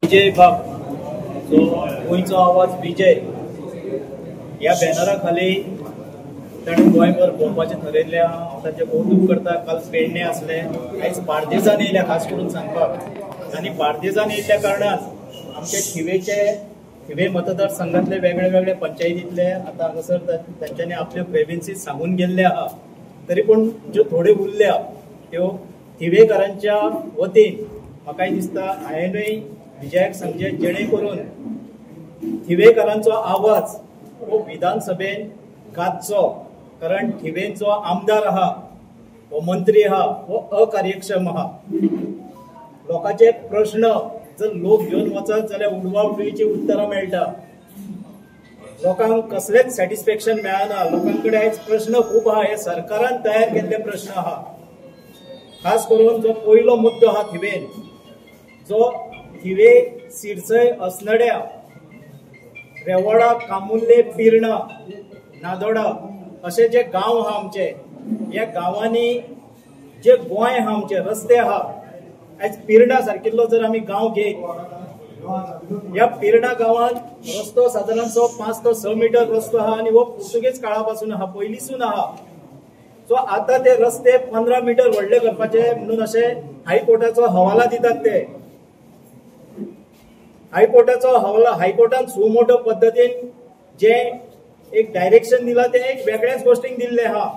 विजय बाब जो गोयचो आवाज विजय ह्या बॅनरा खाली ताणें गोंयभर भोंवपाचें थारायल्लें आहा। हांव ताचें कौतुक करता। काल पेडणे आसलें, आयज बार्देजान येयल्या खास करून सांगपाक। आनी बार्देजान येयल्ल्या कारणान आमचे थिवे मतदारसंघातले वेगळे वेगळे पंचायतींतले आता हांगासर तांच्यांनी आपल्यो ग्रेव्हन्सीज सांगून गेल्ले आहा। तरी पूण ज्यो थोड्यो उरल्या त्यो थिवेकारांच्या वतीन म्हाकाय दिसता हांवेंनूय विजयाक सांगचे, जेणे करून थिवेकारांचो आवाज हो विधानसभेन गाजचो। कारण थिवेन जो आमदार आहा हो मंत्री आहा हो अकार्यक्षम आहा। लोकांचे प्रश्न जर लोक घेवन वचत जाल्यार उडवाउडवीची उत्तरां मेळटा। लोकांक कसलेच सॅटिस्फॅक्शन मेळना। लोकांकडे आयज प्रश्न खूब आहा, हे सरकारान तयार केल्ले प्रश्न आहा। खास करून जो पयलो मुद्दो आहा थिवेन, जो थिवे सिरसय असनड्या रेवाडा कामुर्ले पिर्णा नादोडा असे जे गांव आहा आमचे, ह्या गांवांनी जे गोंय आहा आमचे रस्ते आहा, आयज पिर्णा सारकिल्लो जर आमी गांव घेत, ह्या पिर्णा गांवांत रस्तो सादारणसो 5 ते 6 मीटर रस्तो आहा आनी हो पुर्तुगेज काळापासून आहा, पयलींसून आहा। सो आता ते रस्ते 15 मीटर व्हडले करपाचे म्हणून अशे हायकोर्टाचो हवाला दितात। ते हायकोर्टान सुमोटो पद्दतीन जे एक डायरेक्शन दिला ते एक वेगळ्याच गोष्टीक दिल्ले आहा।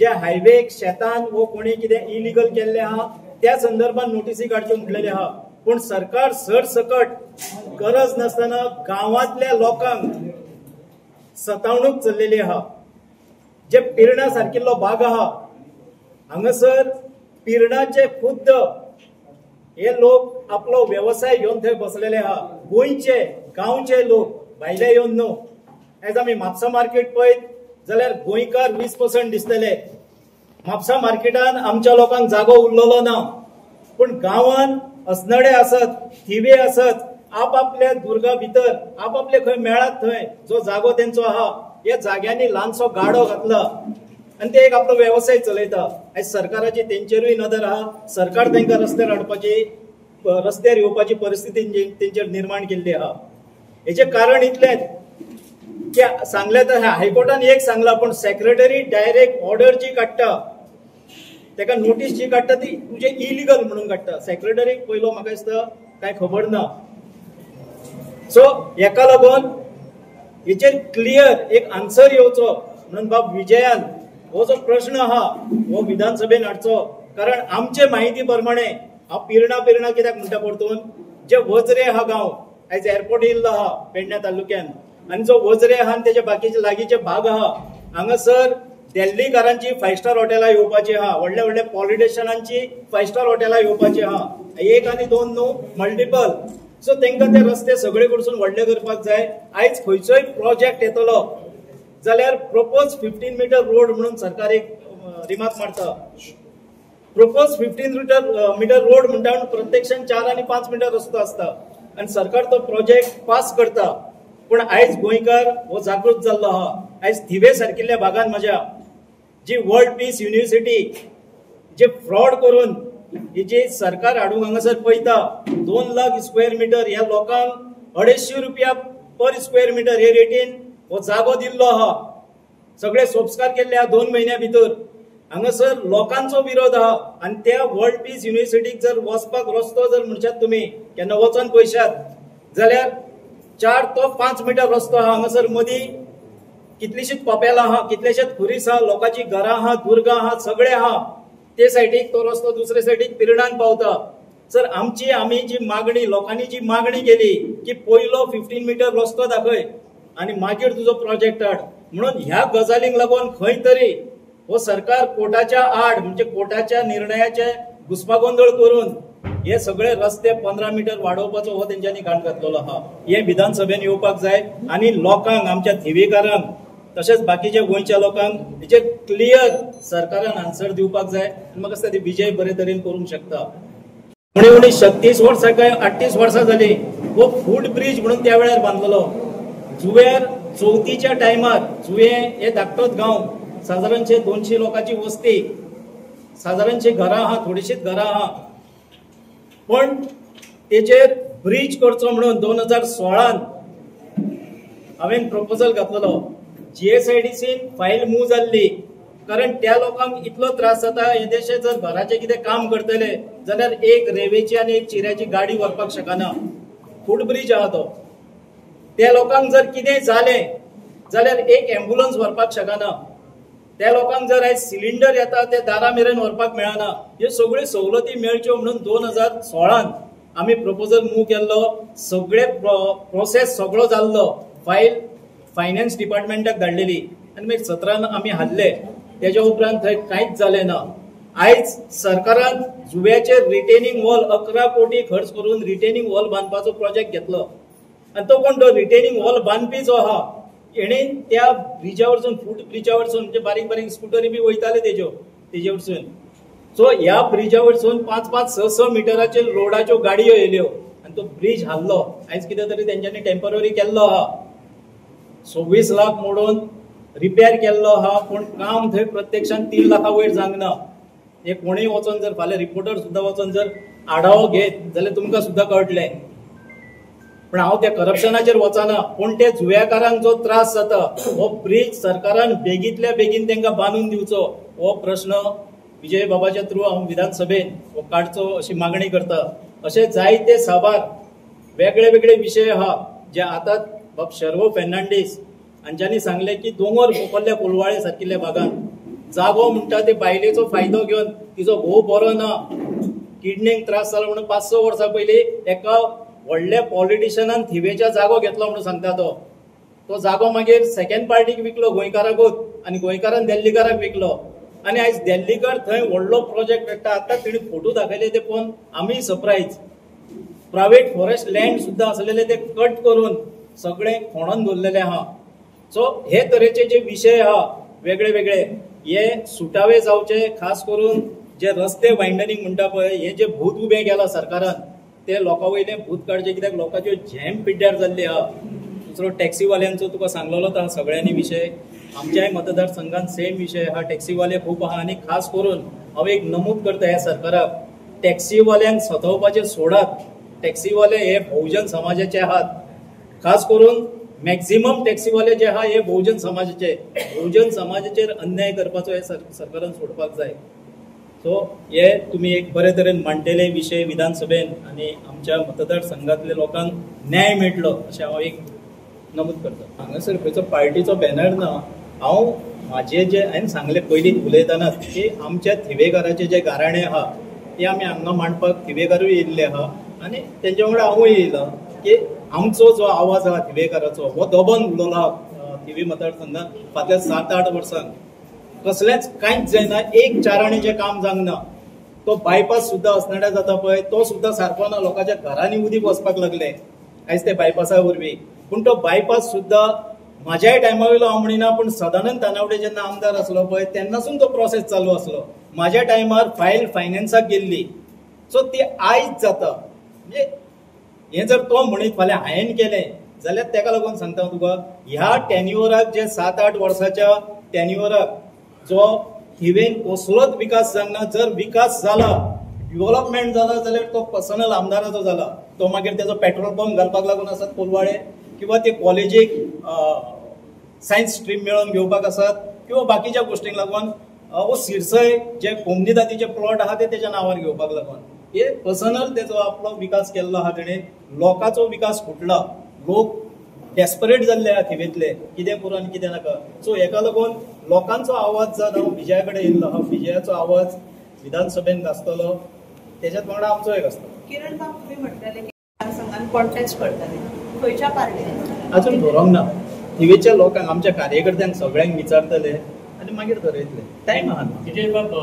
जे हायवे शेतान वो कोणी कितें इलिगल केल्ले आहा त्या संदर्भात नोटीसी काडच्यो म्हटलेले आहा। पण सरकार सरसकट गरज नसताना गांवांतल्या लोकांक सतावणूक चल्लेली आहा। जे पिर्णा सारकिल्लो भाग आहा हांगासर पिर्णाचे खुद्द हे लोक आपलो व्यवसाय घेवन थंय बसलेले आहा। गोंयचे गांवचे लोक, भायले येवन न्हू। आयज आमी म्हापसा मार्केट पळयत जाल्यार गोंयकार 20% दिसतले। म्हापसा मार्केटान आमच्या लोकांक जागो उरलेलो ना। पण गांवान असनडे आसत, थिवे आसत, आपआपल्या दुर्गा भितर आपआपले खंय मेळात थंय जो जागो तेंचो आहा, ह्या जाग्यांनी ल्हानसो गाडो घातला आनी ते एक आपलो व्यवसाय चलयता। आयज सरकाराची तेंचेरूय नदर आहा। सरकार तांकां रस्त्यार येवपाची परिस्थिती तेंचेर निर्माण केल्ली आहा। हेचे कारण इतलेंच की सांगले तर हायकोर्टान एक सांगला, पण सेक्रेटरी डायरेक्ट ऑर्डर जी काडटा, तेका नोटीस जी काडटा ती तुजे इलिगल म्हणून काडटा। सेक्रेटरीक पयलो म्हाका दिसता काय खबर ना। सो हेका लागून हेचेर क्लियर एक आन्सर येवचो म्हणून बाब विजयान हो जो प्रश्न आहा हो विधानसभेन हाडचो। कारण आमचे माहिती प्रमाणे हांव पिर्णा कित्याक म्हणटा परतून, जे वजरे आहा गांव, आयज एअरपोर्ट येयल्लो आहा पेडणे तालुक्यान, आनी जो वजरे आहा आनी तेजे बाकीचे लागींचे भाग आहा, हांगासर दिल्लीकारांची 5 स्टार हॉटेलां येवपाची आहा, व्हडल्या व्हडल्या पॉलिटिशियनांची 5 स्टार हॉटेलां येवपाची आहा। एक आनी दोन न्हू, मल्टिपल। सो तांकां ते रस्ते सगळे कडसून व्हडले करपाक जाय। आयज खंयचोय प्रोजेक्ट येतलो जाल्यार प्रपोज 15 मीटर रोड म्हणून सरकार एक रिमार्क मारता। प्रपोज 15 मीटर रोड म्हणटा प्रत्यक्षान 4 आनी 5 मीटर रस्तो आसता आनी सरकार तो प्रोजेक्ट पास करता। पण आयज गोंयकार हो जागृत जाल्लो आहा। आयज थिवे सारकिल्ल्या भागान माझ्या जी वर्ल्ड पीस युनिव्हर्सिटी जे फ्रॉड करून ही जी सरकार हाडूंक हांगासर पळयता, 2 लाख स्क्वेअर मीटर ह्या लोकांक 250 रुपया पर स्क्वेअर मीटर हे रेटीन हो जागो दिल्लो आहा। सगळे सोपस्कार केल्ले आहा 2 महिन्या भितर। हांगासर लोकांचो विरोध आहा आनी त्या वर्ल्ड पीस युनिव्हर्सिटीक जर वचपाक रस्तो जर म्हणशात तुमी केन्ना वचोन पळयशात जाल्यार 4 ते 5 मीटर रस्तो आहा। हांगासर मदीं कितलीशीच पोपेलां आहा, कितलेशेच खुरीस आहा, लोकांची घरां आहा, दुर्गा आहा, सगळे आहा। ते सायडीक तो रस्तो दुसरे सायडीक पिर्णान पावता। सर आमी जी मागणी, लोकांनी जी मागणी केली की पयलो 15 मीटर रस्तो दाखय आनी मागीर तुजो प्रोजेक्ट हाड म्हणून, ह्या गजालींक लागून खंय तरी हो सरकार कोर्टाच्या आड म्हणजे कोर्टाच्या निर्णयाचे घुसपागोंदळ करून हे सगळे रस्ते 15 मीटर वाडोवपाचो हो तेंच्यांनी घाट घातलेलो आहा। हे विधानसभेन येवपाक जाय आनी लोकांक, आमच्या थिवेकारांक तशेंच बाकीच्या गोंयच्या लोकांक हेचेर क्लियर सरकारान आन्सर दिवपाक जाय। म्हाका दिसता ती विजय बरे तरेन करूंक शकता। उणी 36 वर्सां काय 38 वर्सां जाली हो फूट ब्रिज म्हणून त्या वेळार बांदलेलो। जुवेर चवथीच्या टायमार जुवे हे धाकटोच गांव, सादारणशे 200 लोकांची वस्ती, सादारणशे घरां आहा, थोडीशीच घरां आहा, पण तेचेर ब्रिज करचो म्हणून 2016 हांवें प्रपोजल घातलेलो. GSIDCन फायल मूव जाल्ली, कारण त्या लोकांक इतलो त्रास जाता. हे देशात जर घराचे कितें काम करतले जाल्यार एक रेवेची आनी एक चिऱ्याची गाडी व्हरपाक शकना. फूट ब्रिज आहा तो. त्या लोकांक जर कितें जालें जाल्यार एक एम्ब्युलन्स व्हरपाक शकना. त्या लोकांक जर आयज सिलिंडर येता ते दारा मेरेन व्हरपाक मेळना. ह्यो सगळ्यो सवलती मेळच्यो म्हणून 2016 आमी प्रपोजल मूव केल्लो. सगळे प्रोसेस सगळो जाल्लो. फायल फायनान्स डिपार्टमेंटाक धाडलेली आनी मागीर 17 आमी हाडले. तेज्या उपरांत थंय कांयच जालें ना. आयज सरकारान जुव्याचेर रिटेनिंग वॉल 11 कोटी खर्च करून रिटेनिंग वॉल बांदपाचो प्रोजेक्ट घेतलो. आनी तो कोण तो रिटेनिंग वॉल बांदपी जो आहा हेणे त्या ब्रिजा वरसून फूट ब्रिजा वरसून म्हणजे बारीक बारीक स्कुटरी बी वयताले तेजे वरसून. सो ह्या ब्रिजा वरसून 5-6 मिटराचे रोडाच्यो गाडयो येयल्यो आनी तो ब्रिज हाल्लो. आयज कितें तरी तेंच्यांनी टेम्पररी केल्लो आहा. 26 लाख मोडून रिपेर केल्लो आहा, पूण काम थंय प्रत्यक्षान 3 लाखा वयर जावंक ना. हे कोणीय वचोन जर फाल्यां रिपोर्टर सुद्दां वचोन जर आढावो घेत जाल्यार तुमकां सुद्दां कळटलें. पण हांव त्या करप्शनाचेर वचना. पूण ते जुव्याकारांक जो त्रास जाता हो ब्रिज सरकारान बेगींतल्या बेगीन तांकां बांदून दिवचो हो प्रश्न विजय बाबाच्या थ्रू हांव विधानसभेन हो काडचो अशी मागणी करता. अशे जायते साबार वेगळे वेगळे विशय आहा जे आतां बाब शर्वो फेर्नांडीस हांच्यांनी सांगले की दोंगर मोकल्ल्या पुलवाळे सारकिल्ल्या भागांत जागो म्हणटा ते बायलेचो फायदो घेवन तिचो भोव बरो ना, किडनीक त्रास जालो म्हणून 5-6 वर्सां पयलीं एका व्हडल्या पॉलिटिशियनान थिवेच्या जागो घेतलो म्हणून सांगता तो जागो मागीर सेकंड पार्टीक विकलो गोंयकाराकूच आनी गोंयकारान दिल्लीकाराक विकलो. आनी आयज दिल्लीकार थंय व्हडलो प्रोजेक्ट हाडटा. आतां तेणी फोटो दाखयले ते पळोवन आमी सरप्रायज. प्रायवेट फॉरेस्ट लँड सुद्दां आसलेले ते कट करून सगळे खोणून दवरलेले आहा. सो हे तरेचे जे विशय आहा वेगळे वेगळे हे सुटावे जावचे. खास करून जे रस्ते वायंडनींग म्हणटा पळय हे जे भूत उबें केला सरकारान ते लोकां वयलें भूत काडचें. कित्याक लोकांच्यो झॅम पिड्ड्यार जाल्ली आहा. दुसरो टॅक्सीवाल्यांचो तुका सांगलेलोच आहा सगळ्यांनी विशय. आमच्याय मतदारसंघात सेम विशय आहा. टॅक्सीवाले खूब आहा आनी खास करून हांव एक नमूद करता ह्या सरकाराक टॅक्सीवाल्यांक सतावपाचें सोडात. टॅक्सीवाले हे बहुजन समाजाचे आहात. खास करून मॅक्झिमम टॅक्सीवाले जे आहा हे बहुजन समाजाचे. बहुजन समाजाचेर अन्याय करपाचो हे सरकारान सोडपाक जाय. सो हे तुमी एक बरे तरेन मांडलेले विशय विधानसभेन आनी आमच्या मतदारसंघातल्या लोकांक न्याय मेळटलो अशें हांव एक नमूद करता. हांगासर खंयचो पार्टीचो बॅनर ना. हांव म्हाजे जे हांवें सांगले पयलीं उलयतानाच की आमच्या थिवेकाराचे जे गाराणे आहा ते आमी हांगा मांडपाक थिवेकारूय येयल्ले आहा आनी तेंचे वांगडा हांवूय येयला की आमचो जो आवाज आहा थिवेकाराचो हो दबन उलोवलो आहा थिवे मतदारसंघात फाटल्या 7-8 वर्सांक. कसलेंच कांयच जायना. एक चाराणेचें काम जावंक ना. तो बायपास सुद्दां असनाड्या जाता पळय तो सुद्दां सारको ना. लोकांच्या घरांनी उदीक वचपाक लागले आयज ते बायपासा वरवीं. पूण तो बायपास सुद्दां म्हाज्याय टायमा वयलो हांव म्हणिना पूण सदानंद तानावडे जेन्ना आमदार आसलो पळय तेन्नासून तो प्रोसेस चालू आसलो. म्हाज्या टायमार फायल फायनान्साक गेल्ली. सो ती आयज जाता. म्हणजे हें जर तो म्हणीत फाल्यां हांवें केलें जाल्यार तेका लागून सांगता तुका ह्या टॅन्युअराक जे 7-8 वर्साच्या टॅन्युअराक जो थिवेन कसलोच विकास जावंक ना. जर विकास जाला डेव्हलपमेंट जाला जाल्यार तो पर्सनल आमदाराचो जाला. तो मागीर तेजो पेट्रोल पंप घालपाक लागून आसत कोलवाळे किंवा ते कॉलेजीक सायन्स स्ट्रीम मेळोवन घेवपाक आसत किंवा बाकीच्या गोश्टींक लागून वो सिरसय जे कोमनी जातीचे प्लॉट आहा ते तेच्या नांवार घेवपाक लागून हे पर्सनल तेजो आपलो विकास केल्लो आहा तेणें. लोकांचो विकास फुटला. लोक डेस्परेट जाल्ले आहा थिवेंतले कितें करून आनी कितें नाका. सो हेका लागून लोकांचो आवाज जर हांव विजया कडेन येयल्लो आहा विजयाचो आवाज विधानसभेन गाजतलो तेच्याच वांगडा आमचो एक आसतलो. किरण बाब तुम्ही म्हटलेले की मतदारसंघात कॉन्टेस्ट करतले खंयच्या पार्टीन अजून बरोवंक ना. थिवेच्या लोकांक आमच्या कार्यकर्त्यांक सगळ्यांक विचारतले आनी मागीर थरयतले. टायम आहा. विजय बाब